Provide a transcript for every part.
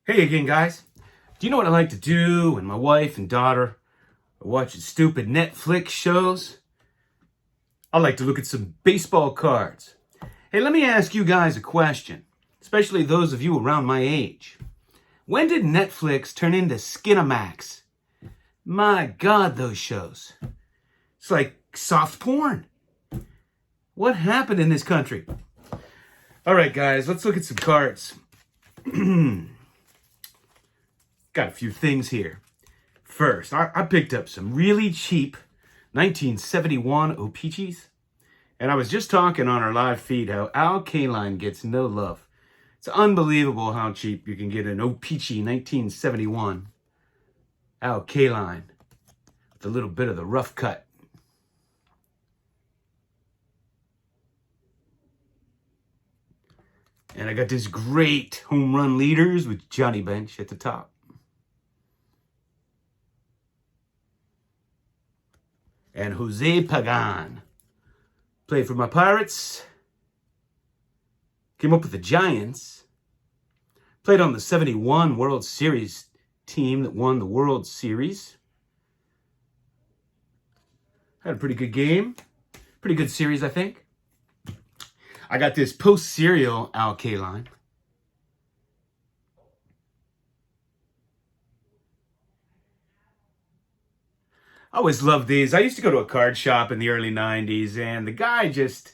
Hey again, guys. Do you know what I like to do when my wife and daughter are watching stupid Netflix shows? I like to look at some baseball cards. Hey, let me ask you guys a question, especially those of you around my age. When did Netflix turn into Skinamax? My God, those shows. It's like soft porn. What happened in this country? All right, guys, let's look at some cards. Got a few things here. First, I picked up some really cheap 1971 O-Pee-Chees. And I was just talking on our live feed how Al Kaline gets no love. It's unbelievable how cheap you can get an O-Pee-Chee 1971 Al Kaline with a little bit of the rough cut. And I got this great home run leaders with Johnny Bench at the top. And Jose Pagan. Played for my Pirates. Came up with the Giants. Played on the 71 World Series team that won the World Series. Had a pretty good game. Pretty good series, I think. I got this post-serial Al Kaline. I always loved these. I used to go to a card shop in the early 90s, and the guy it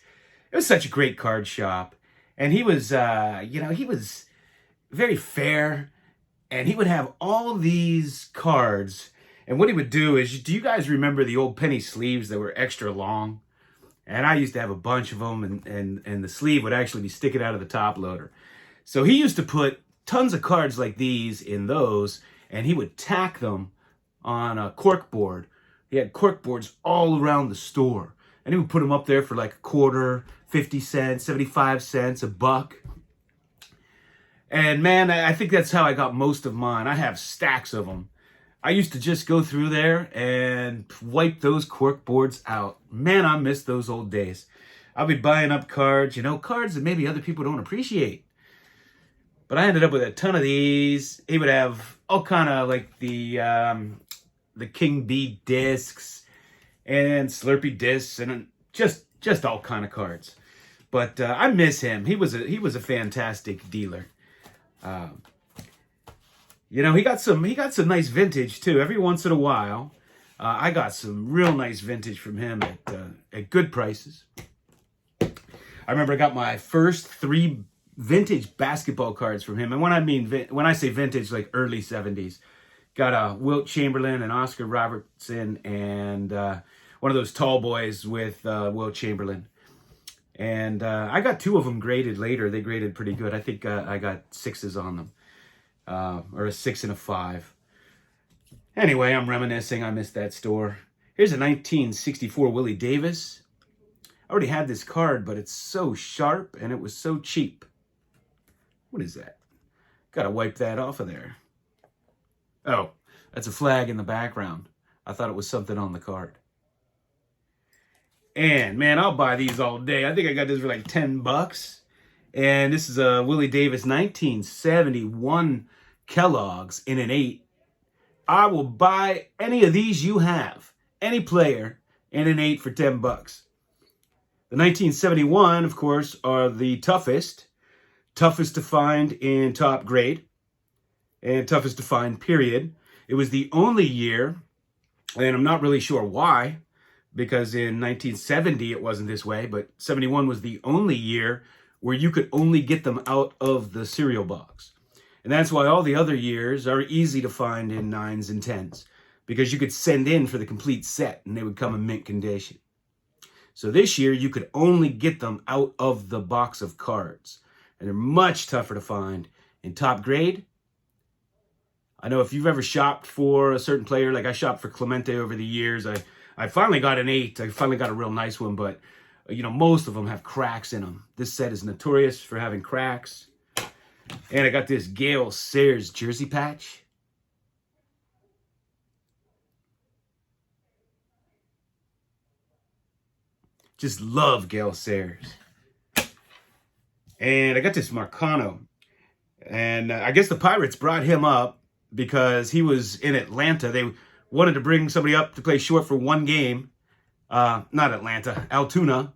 was such a great card shop. And he was, he was very fair, and he would have all these cards. And what he would do is, do you guys remember the old penny sleeves that were extra long? And I used to have a bunch of them, and the sleeve would actually be sticking out of the top loader. So he used to put tons of cards like these in those, and he would tack them on a cork board. He had cork boards all around the store. And he would put them up there for like a quarter, 50 cents, 75 cents, a buck. And man, I think that's how I got most of mine. I have stacks of them. I used to just go through there and wipe those cork boards out. Man, I miss those old days. I'll be buying up cards, cards that maybe other people don't appreciate. But I ended up with a ton of these. He would have all kind of like the King Bee discs and Slurpee discs and just all kind of cards. But I miss him. He was a fantastic dealer. He got some nice vintage too. Every once in a while, I got some real nice vintage from him at good prices. I remember I got my first 3 vintage basketball cards from him. And when I say vintage, like early 70s. Got a Wilt Chamberlain and Oscar Robertson and one of those tall boys with Wilt Chamberlain. And I got 2 of them graded later. They graded pretty good. I think I got 6s on them. Or a 6 and a 5. Anyway, I'm reminiscing. I missed that store. Here's a 1964 Willie Davis. I already had this card, but it's so sharp and it was so cheap. What is that? Gotta wipe that off of there. Oh, that's a flag in the background. I thought it was something on the card. And man, I'll buy these all day. I think I got this for like $10. And this is a Willie Davis 1971 Kellogg's in an 8. I will buy any of these you have, any player in an 8 for $10. The 1971, of course, are the toughest to find in top grade. And toughest to find, period. It was the only year, and I'm not really sure why, because in 1970 it wasn't this way, but 71 was the only year where you could only get them out of the cereal box. And that's why all the other years are easy to find in 9s and 10s, because you could send in for the complete set and they would come in mint condition. So this year you could only get them out of the box of cards, and they're much tougher to find in top grade. I know if you've ever shopped for a certain player, like I shopped for Clemente over the years, I finally got an 8. I finally got a real nice one, but most of them have cracks in them. This set is notorious for having cracks. And I got this Gale Sayers jersey patch. Just love Gale Sayers. And I got this Marcano. And I guess the Pirates brought him up because he was in Atlanta. They wanted to bring somebody up to play short for one game. Not Atlanta, Altoona.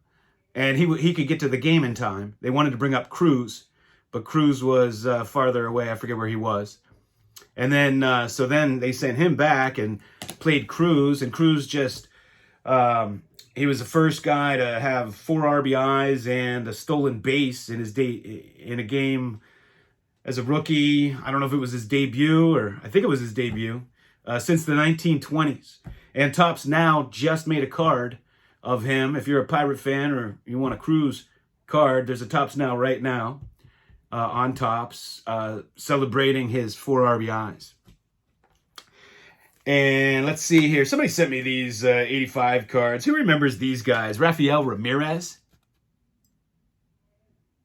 And he could get to the game in time. They wanted to bring up Cruz, but Cruz was farther away. I forget where he was. And then, so then they sent him back and played Cruz. And Cruz just, he was the first guy to have 4 RBIs and a stolen base in his in a game as a rookie. I don't know if it was his debut, or I think it was his debut, since the 1920s. And Topps now just made a card of him. If you're a Pirate fan or you want a Cruz card, there's a Topps now right now on Topps celebrating his 4 RBIs. And let's see here. Somebody sent me these 85 cards. Who remembers these guys? Rafael Ramirez.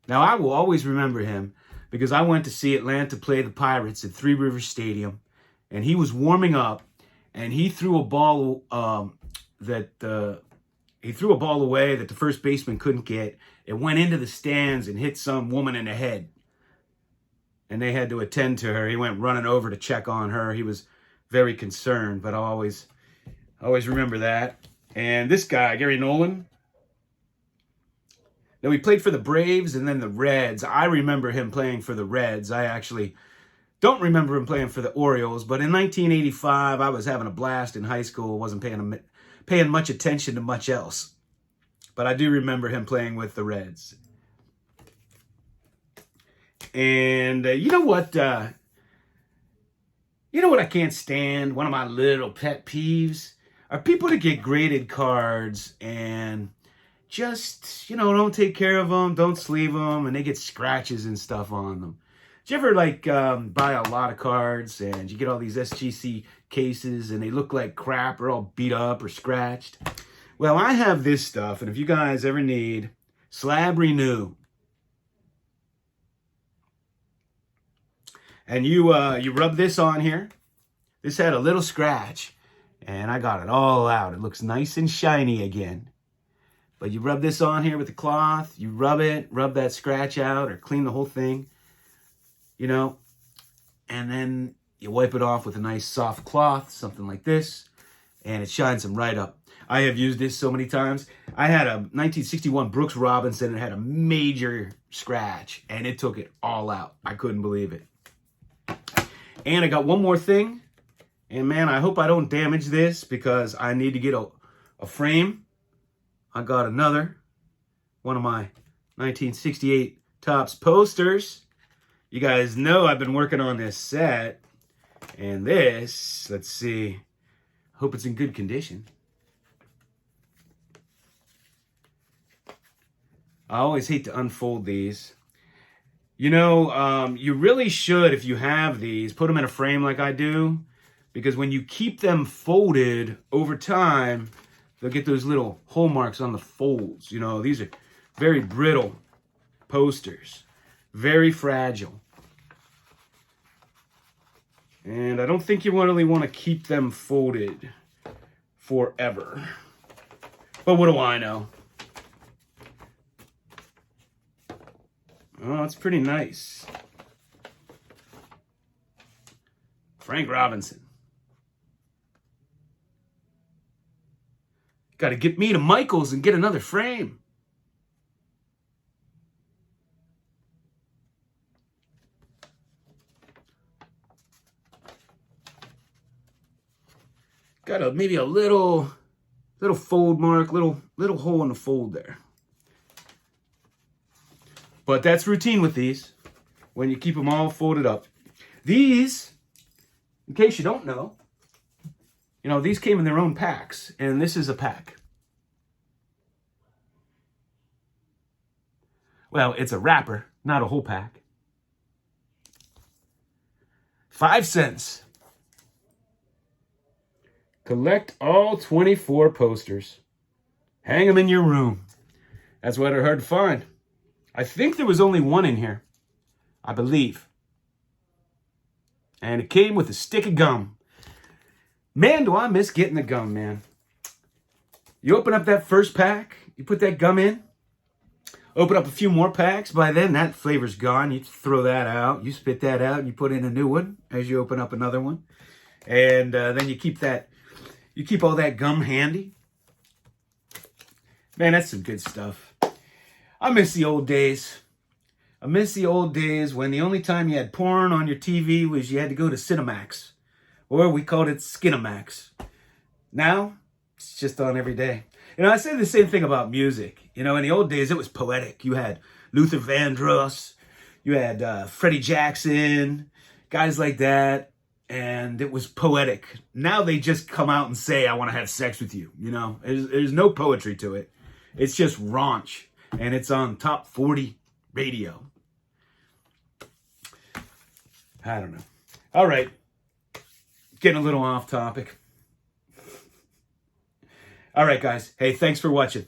Now, I will always remember him because I went to see Atlanta play the Pirates at Three Rivers Stadium, and he was warming up, and he threw a ball he threw a ball away that the first baseman couldn't get. It went into the stands and hit some woman in the head, and they had to attend to her. He went running over to check on her. He was very concerned, but I always remember that. And this guy, Gary Nolan. Now, he played for the Braves and then the Reds. I remember him playing for the Reds. I actually don't remember him playing for the Orioles, but in 1985, I was having a blast in high school. Wasn't paying much attention to much else. But I do remember him playing with the Reds. And you know what? You know what I can't stand? One of my little pet peeves are people that get graded cards and just, don't take care of them, don't sleeve them, and they get scratches and stuff on them. Did you ever, buy a lot of cards and you get all these SGC cases and they look like crap or all beat up or scratched? Well, I have this stuff, and if you guys ever need Slab Renew, and you rub this on here, this had a little scratch, and I got it all out. It looks nice and shiny again. But you rub this on here with the cloth, you rub that scratch out or clean the whole thing, and then you wipe it off with a nice soft cloth, something like this, and it shines them right up. I have used this so many times. I had a 1961 Brooks Robinson that had a major scratch, and it took it all out. I couldn't believe it. And I got one more thing, and man, I hope I don't damage this because I need to get a frame. I got another one of my 1968 Topps posters. You guys know I've been working on this set. And this, let's see, hope it's in good condition. I always hate to unfold these. You really should, if you have these, put them in a frame like I do. Because when you keep them folded over time, they'll get those little hole marks on the folds. These are very brittle posters. Very fragile. And I don't think you really want to keep them folded forever. But what do I know? Oh, it's pretty nice. Frank Robinson. Got to get me to Michael's and get another frame. Got maybe a little fold mark, little hole in the fold there. But that's routine with these when you keep them all folded up. These, in case you don't know, these came in their own packs, and this is a pack. Well, it's a wrapper, not a whole pack. 5 cents. Collect all 24 posters. Hang them in your room. That's why they're hard to find. I think there was only one in here. I believe. And it came with a stick of gum. Man, do I miss getting the gum, man. You open up that first pack, you put that gum in. Open up a few more packs. By then, that flavor's gone. You throw that out. You spit that out, and you put in a new one as you open up another one. And then you keep all that gum handy. Man, that's some good stuff. I miss the old days. I miss the old days when the only time you had porn on your TV was you had to go to Cinemax. Or we called it Skinamax. Now, it's just on every day. You know, I say the same thing about music. You know, in the old days, it was poetic. You had Luther Vandross. You had Freddie Jackson. Guys like that. And it was poetic. Now they just come out and say, I want to have sex with you. You know, there's no poetry to it. It's just raunch. And it's on top 40 radio. I don't know. All right. Getting a little off topic. All right, guys. Hey, thanks for watching.